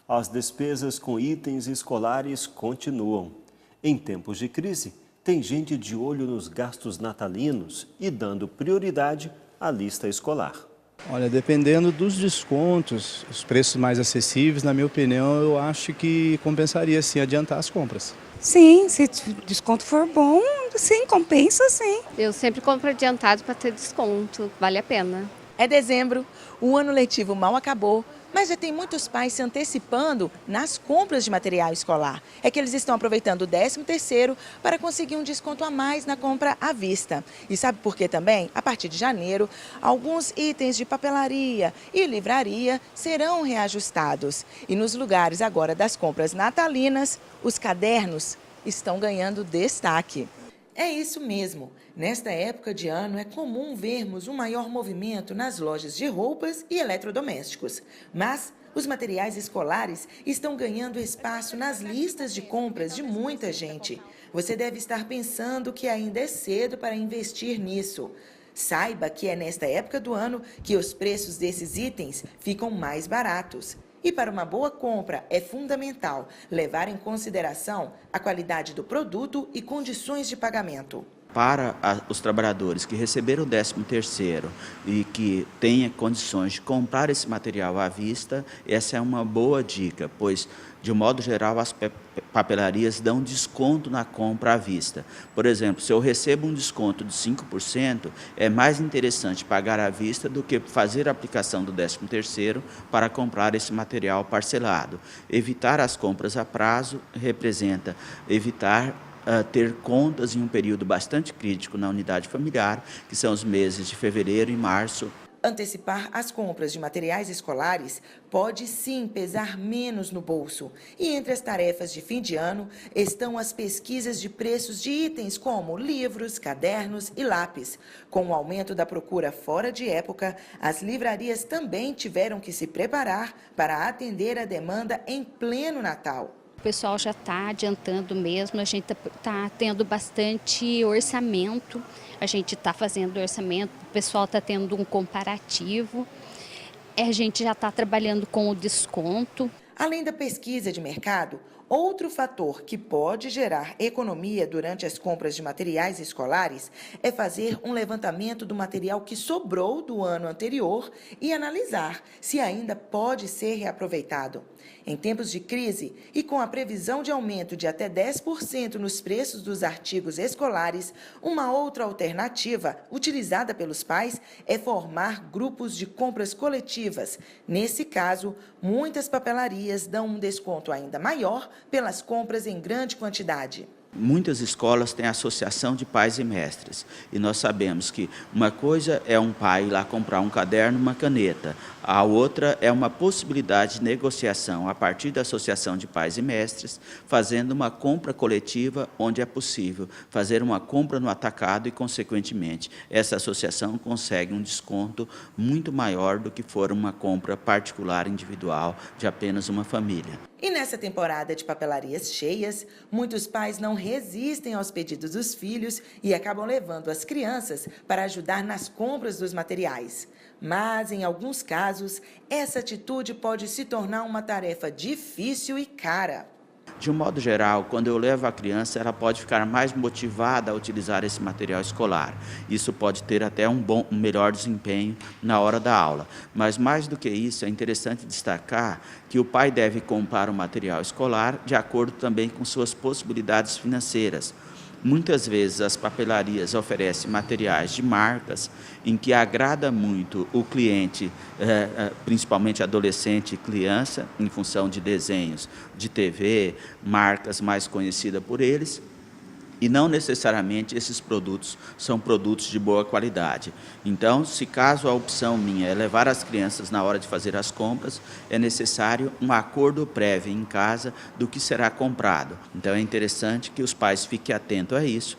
As despesas com itens escolares continuam. Em tempos de crise, tem gente de olho nos gastos natalinos e dando prioridade à lista escolar. Olha, dependendo dos descontos, os preços mais acessíveis, na minha opinião, eu acho que compensaria sim adiantar as compras. Sim, se o desconto for bom, sim, compensa sim. Eu sempre compro adiantado para ter desconto, vale a pena. É dezembro, o ano letivo mal acabou, mas já tem muitos pais se antecipando nas compras de material escolar. É que eles estão aproveitando o 13º para conseguir um desconto a mais na compra à vista. E sabe por quê também? A partir de janeiro, alguns itens de papelaria e livraria serão reajustados. E nos lugares agora das compras natalinas, os cadernos estão ganhando destaque. É isso mesmo. Nesta época de ano é comum vermos um maior movimento nas lojas de roupas e eletrodomésticos. Mas os materiais escolares estão ganhando espaço nas listas de compras de muita gente. Você deve estar pensando que ainda é cedo para investir nisso. Saiba que é nesta época do ano que os preços desses itens ficam mais baratos. E para uma boa compra é fundamental levar em consideração a qualidade do produto e condições de pagamento. Para os trabalhadores que receberam o 13º e que tenham condições de comprar esse material à vista, essa é uma boa dica, pois, de um modo geral, as papelarias dão desconto na compra à vista. Por exemplo, se eu recebo um desconto de 5%, é mais interessante pagar à vista do que fazer a aplicação do 13º para comprar esse material parcelado. Evitar as compras a prazo representa evitar ter contas em um período bastante crítico na unidade familiar, que são os meses de fevereiro e março. Antecipar as compras de materiais escolares pode sim pesar menos no bolso. E entre as tarefas de fim de ano estão as pesquisas de preços de itens como livros, cadernos e lápis. Com o aumento da procura fora de época, as livrarias também tiveram que se preparar para atender a demanda em pleno Natal. O pessoal já está adiantando mesmo, a gente está tendo bastante orçamento, a gente está fazendo orçamento, o pessoal está tendo um comparativo, a gente já está trabalhando com o desconto. Além da pesquisa de mercado, outro fator que pode gerar economia durante as compras de materiais escolares é fazer um levantamento do material que sobrou do ano anterior e analisar se ainda pode ser reaproveitado. Em tempos de crise e com a previsão de aumento de até 10% nos preços dos artigos escolares, uma outra alternativa utilizada pelos pais é formar grupos de compras coletivas. Nesse caso, muitas papelarias dão um desconto ainda maior pelas compras em grande quantidade. Muitas escolas têm associação de pais e mestres, e nós sabemos que uma coisa é um pai ir lá comprar um caderno, uma caneta, a outra é uma possibilidade de negociação a partir da associação de pais e mestres, fazendo uma compra coletiva onde é possível fazer uma compra no atacado e, consequentemente, essa associação consegue um desconto muito maior do que for uma compra particular individual de apenas uma família. E nessa temporada de papelarias cheias, muitos pais não resistem aos pedidos dos filhos e acabam levando as crianças para ajudar nas compras dos materiais. Mas, em alguns casos, essa atitude pode se tornar uma tarefa difícil e cara. De um modo geral, quando eu levo a criança, ela pode ficar mais motivada a utilizar esse material escolar. Isso pode ter até um melhor desempenho na hora da aula. Mas, mais do que isso, é interessante destacar que o pai deve comprar o material escolar de acordo também com suas possibilidades financeiras. Muitas vezes as papelarias oferecem materiais de marcas em que agrada muito o cliente, principalmente adolescente e criança, em função de desenhos de TV, marcas mais conhecidas por eles. E não necessariamente esses produtos são produtos de boa qualidade. Então, se caso a opção minha é levar as crianças na hora de fazer as compras, é necessário um acordo prévio em casa do que será comprado. Então, é interessante que os pais fiquem atentos a isso,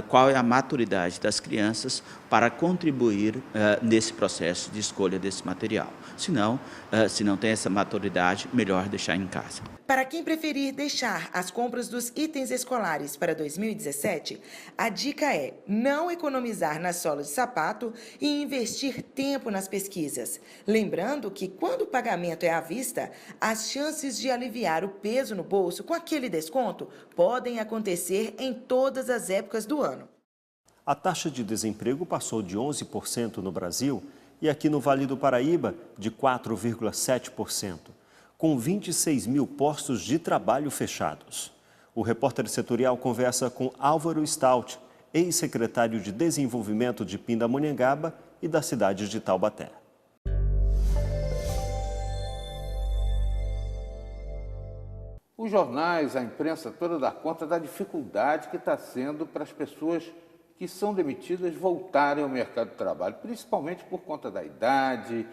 qual é a maturidade das crianças, para contribuir nesse processo de escolha desse material. Senão, se não tem essa maturidade, melhor deixar em casa. Para quem preferir deixar as compras dos itens escolares para 2017, a dica é não economizar na sola de sapato e investir tempo nas pesquisas. Lembrando que quando o pagamento é à vista, as chances de aliviar o peso no bolso com aquele desconto podem acontecer em todas as épocas do ano. A taxa de desemprego passou de 11% no Brasil e aqui no Vale do Paraíba de 4,7%, com 26 mil postos de trabalho fechados. O repórter setorial conversa com Álvaro Stout, ex-secretário de Desenvolvimento de Pindamonhangaba e da cidade de Taubaté. Os jornais, a imprensa toda dá conta da dificuldade que está sendo para as pessoas que são demitidas voltarem ao mercado de trabalho, principalmente por conta da idade,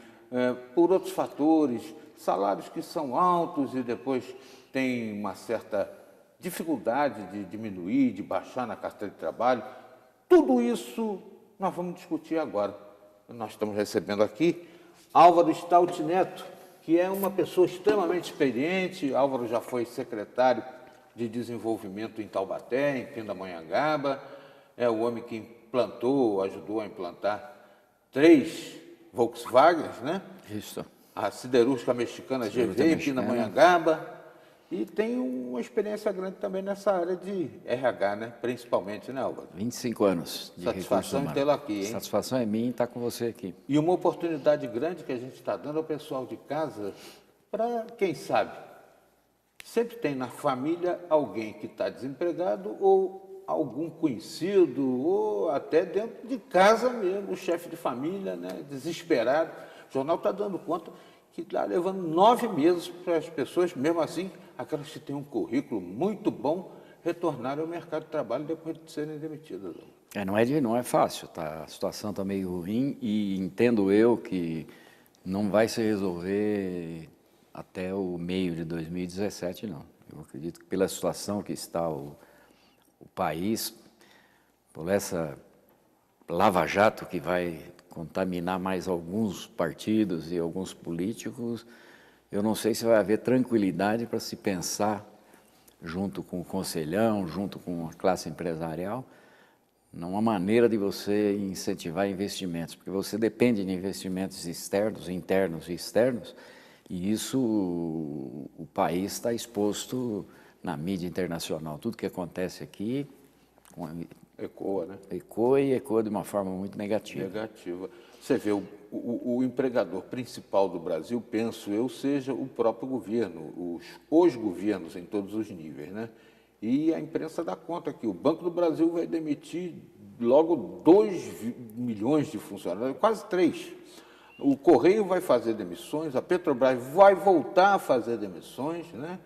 por outros fatores, salários que são altos e depois tem uma certa dificuldade de diminuir, de baixar na carteira de trabalho. Tudo isso nós vamos discutir agora. Nós estamos recebendo aqui Álvaro Stout Neto, que é uma pessoa extremamente experiente. Álvaro já foi secretário de Desenvolvimento em Taubaté, em Pindamonhangaba. É o homem que ajudou a implantar 3 Volkswagens, né? Isso. A siderúrgica mexicana GV em Pindamonhangaba. E tem uma experiência grande também nessa área de RH, né? Principalmente, né, Álvaro? 25 anos de satisfação em tê-lo aqui, hein? Satisfação é minha estar com você aqui. E uma oportunidade grande que a gente está dando ao pessoal de casa para, quem sabe, sempre tem na família alguém que está desempregado ou algum conhecido, ou até dentro de casa mesmo, o chefe de família, né, desesperado. O jornal está dando conta que está levando 9 meses para as pessoas, mesmo assim, aquelas que têm um currículo muito bom, retornarem ao mercado de trabalho depois de serem demitidas. Não é fácil, tá? A situação está meio ruim e entendo eu que não vai se resolver até o meio de 2017, não. Eu acredito que pela situação que está o país, por essa lava-jato que vai contaminar mais alguns partidos e alguns políticos, eu não sei se vai haver tranquilidade para se pensar, junto com o conselhão, junto com a classe empresarial, numa maneira de você incentivar investimentos, porque você depende de investimentos externos, internos e externos, e isso o país está exposto na mídia internacional. Tudo que acontece aqui ecoa, né? Ecoa de uma forma muito negativa. Você vê, o empregador principal do Brasil, penso eu, seja o próprio governo, os governos em todos os níveis, né? E a imprensa dá conta que o Banco do Brasil vai demitir logo 2 milhões de funcionários, quase 3. O Correio vai fazer demissões, a Petrobras vai voltar a fazer demissões, né?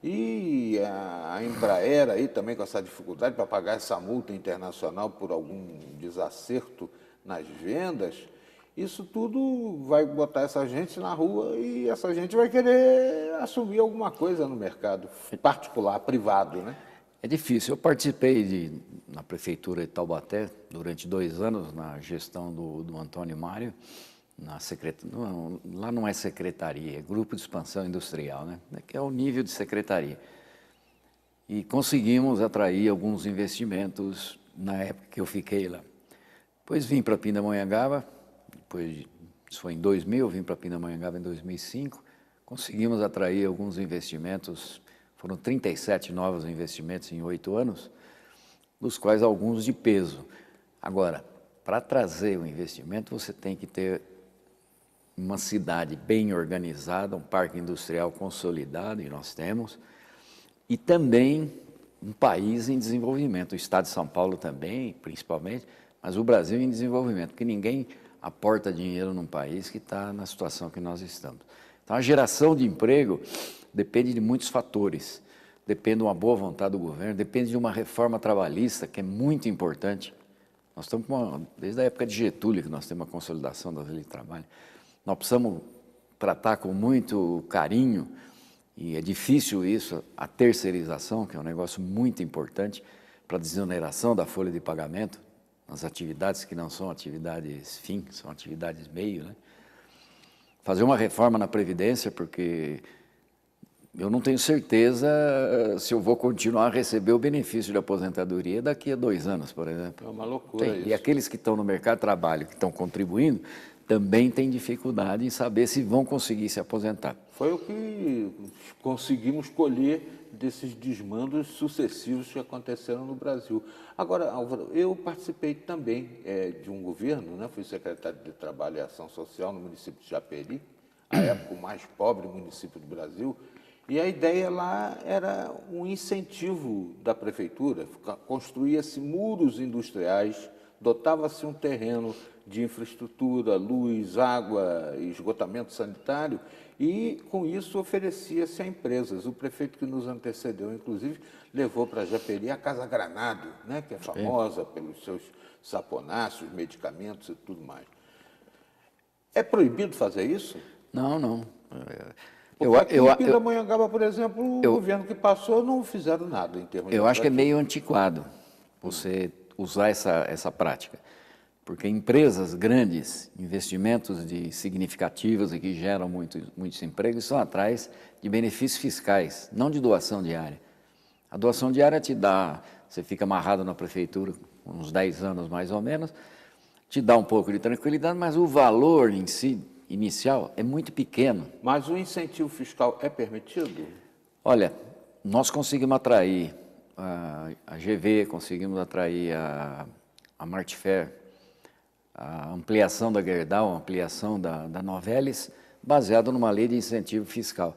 E a Embraer aí também com essa dificuldade para pagar essa multa internacional por algum desacerto nas vendas, isso tudo vai botar essa gente na rua e essa gente vai querer assumir alguma coisa no mercado particular, privado, né? É difícil. Eu participei na Prefeitura de Taubaté durante 2 anos, na gestão do Antônio Mário, lá não é secretaria, é Grupo de Expansão Industrial, né? Que é o nível de secretaria. E conseguimos atrair alguns investimentos na época que eu fiquei lá. Depois vim para Pindamonhangaba, isso foi em 2000, vim para Pindamonhangaba em 2005, conseguimos atrair alguns investimentos, foram 37 novos investimentos em 8 anos, dos quais alguns de peso. Agora, para trazer o investimento, você tem que ter uma cidade bem organizada, um parque industrial consolidado, e nós temos, e também um país em desenvolvimento, o estado de São Paulo também, principalmente, mas o Brasil em desenvolvimento, porque ninguém aporta dinheiro num país que está na situação que nós estamos. Então, a geração de emprego depende de muitos fatores, depende de uma boa vontade do governo, depende de uma reforma trabalhista, que é muito importante. Nós estamos desde a época de Getúlio, que nós temos uma consolidação da lei de trabalho. Nós precisamos tratar com muito carinho, e é difícil isso, a terceirização, que é um negócio muito importante para a desoneração da folha de pagamento, nas atividades que não são atividades fim, são atividades meio, né? Fazer uma reforma na Previdência, porque eu não tenho certeza se eu vou continuar a receber o benefício de aposentadoria daqui a 2 anos, por exemplo. É uma loucura isso. E aqueles que estão no mercado de trabalho, que estão contribuindo, também têm dificuldade em saber se vão conseguir se aposentar. Foi o que conseguimos colher desses desmandos sucessivos que aconteceram no Brasil. Agora, Álvaro, eu participei também de um governo, né? Fui secretário de Trabalho e Ação Social no município de Japeri, à época o mais pobre município do Brasil, e a ideia lá era um incentivo da prefeitura, construía-se muros industriais, dotava-se um terreno de infraestrutura, luz, água, esgotamento sanitário, e com isso oferecia-se a empresas. O prefeito que nos antecedeu, inclusive, levou para Japeri a Casa Granado, né, que é famosa pelos seus saponáceos, medicamentos e tudo mais. É proibido fazer isso? Não, não. Porque aqui em Pindamonhangaba, por exemplo, o governo que passou não fizeram nada em termos de... Eu acho que é meio antiquado você usar essa prática. Porque empresas grandes, investimentos significativos e que geram muitos empregos, estão atrás de benefícios fiscais, não de doação diária. A doação diária te dá, você fica amarrado na prefeitura uns 10 anos mais ou menos, te dá um pouco de tranquilidade, mas o valor em si, inicial, é muito pequeno. Mas o incentivo fiscal é permitido? Olha, nós conseguimos atrair a GV, conseguimos atrair a Martfair, a ampliação da Gerdau, a ampliação da Novelis, baseado numa lei de incentivo fiscal,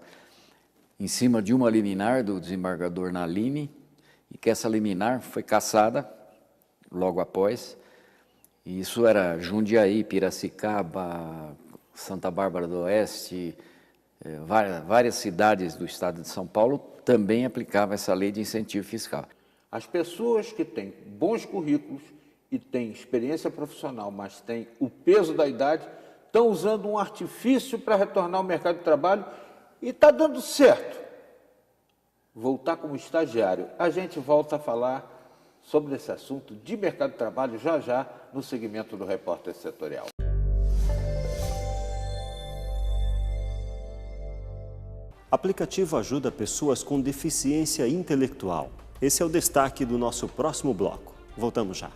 em cima de uma liminar do desembargador Nalini, e que essa liminar foi cassada logo após. E isso era Jundiaí, Piracicaba, Santa Bárbara do Oeste, várias cidades do estado de São Paulo também aplicavam essa lei de incentivo fiscal. As pessoas que têm bons currículos e têm experiência profissional, mas têm o peso da idade, estão usando um artifício para retornar ao mercado de trabalho e está dando certo. Voltar como estagiário. A gente volta a falar sobre esse assunto de mercado de trabalho já no segmento do Repórter Setorial. Aplicativo ajuda pessoas com deficiência intelectual. Esse é o destaque do nosso próximo bloco. Voltamos já.